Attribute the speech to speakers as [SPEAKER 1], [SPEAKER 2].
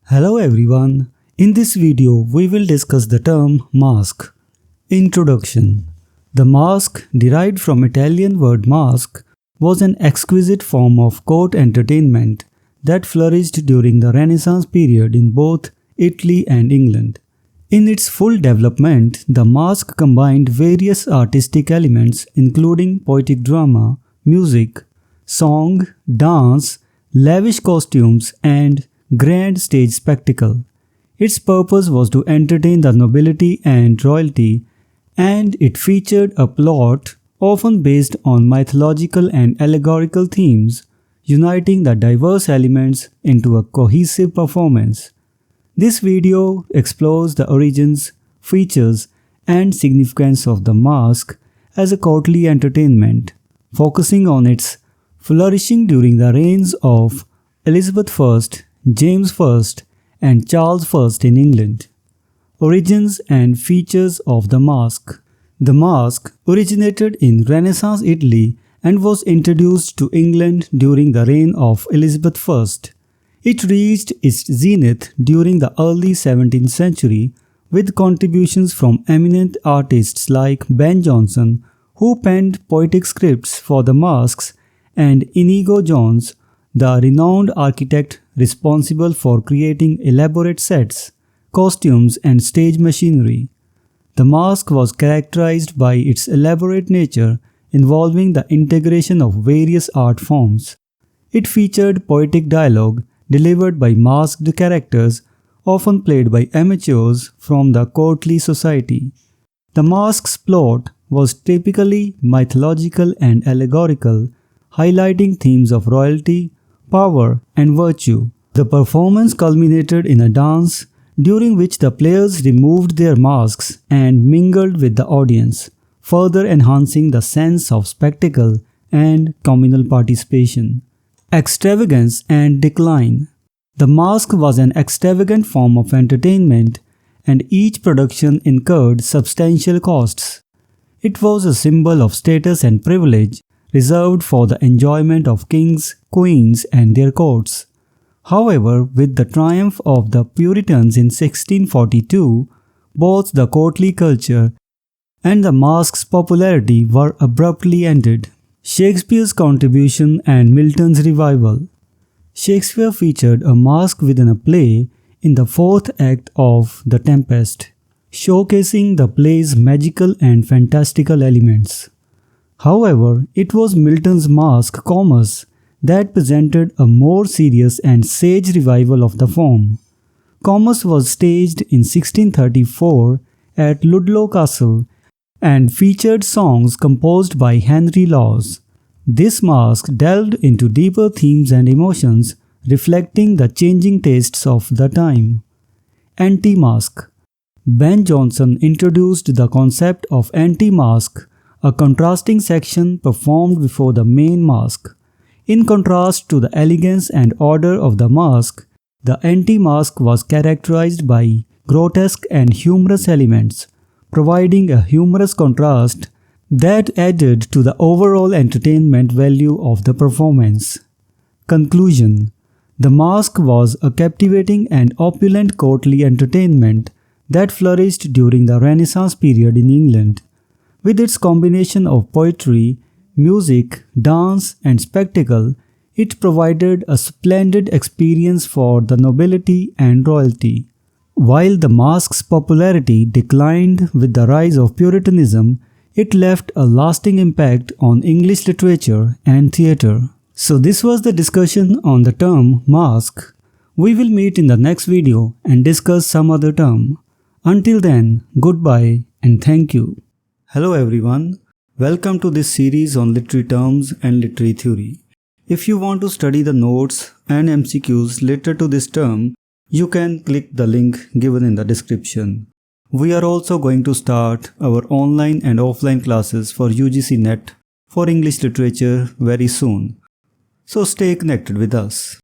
[SPEAKER 1] Hello everyone, in this video we will discuss the term masque. Introduction. The masque, derived from Italian word masque, was an exquisite form of court entertainment that flourished during the Renaissance period in both Italy and England. In its full development, the masque combined various artistic elements including poetic drama, music, song, dance, lavish costumes, and grand stage spectacle. Its purpose was to entertain the nobility and royalty, and it featured a plot often based on mythological and allegorical themes, uniting the diverse elements into a cohesive performance. This video explores the origins, features, and significance of the masque as a courtly entertainment, focusing on its flourishing during the reigns of Elizabeth I, James I, and Charles I in England. Origins and features of the masque. The masque originated in Renaissance Italy and was introduced to England during the reign of Elizabeth I. It reached its zenith during the early 17th century with contributions from eminent artists like Ben Jonson, who penned poetic scripts for the masques, and Inigo Jones, the renowned architect responsible for creating elaborate sets, costumes, and stage machinery. The masque was characterized by its elaborate nature, involving the integration of various art forms. It featured poetic dialogue delivered by masked characters, often played by amateurs from the courtly society. The masque's plot was typically mythological and allegorical, highlighting themes of royalty, power, and virtue. The performance culminated in a dance, during which the players removed their masks and mingled with the audience, further enhancing the sense of spectacle and communal participation. Extravagance and decline. The masque was an extravagant form of entertainment, and each production incurred substantial costs. It was a symbol of status and privilege, reserved for the enjoyment of kings, queens, and their courts. However, with the triumph of the Puritans in 1642, both the courtly culture and the masque's popularity were abruptly ended. Shakespeare's contribution and Milton's revival. Shakespeare featured a masque within a play in the fourth act of The Tempest, showcasing the play's magical and fantastical elements. However, it was Milton's masque Comus that presented a more serious and sage revival of the form. Comus was staged in 1634 at Ludlow Castle and featured songs composed by Henry Lawes. This masque delved into deeper themes and emotions, reflecting the changing tastes of the time. Anti-masque. Ben Jonson introduced the concept of anti-masque, a contrasting section performed before the main masque. In contrast to the elegance and order of the masque, the anti-masque was characterized by grotesque and humorous elements, providing a humorous contrast that added to the overall entertainment value of the performance. Conclusion. The masque was a captivating and opulent courtly entertainment that flourished during the Renaissance period in England. With its combination of poetry, music, dance, and spectacle, it provided a splendid experience for the nobility and royalty. While the masque's popularity declined with the rise of Puritanism, it left a lasting impact on English literature and theatre. So this was the discussion on the term masque. We will meet in the next video and discuss some other term. Until then, goodbye and thank you. Hello everyone, welcome to this series on literary terms and literary theory. If you want to study the notes and MCQs related to this term, you can click the link given in the description. We are also going to start our online and offline classes for UGC NET for English literature very soon. So stay connected with us.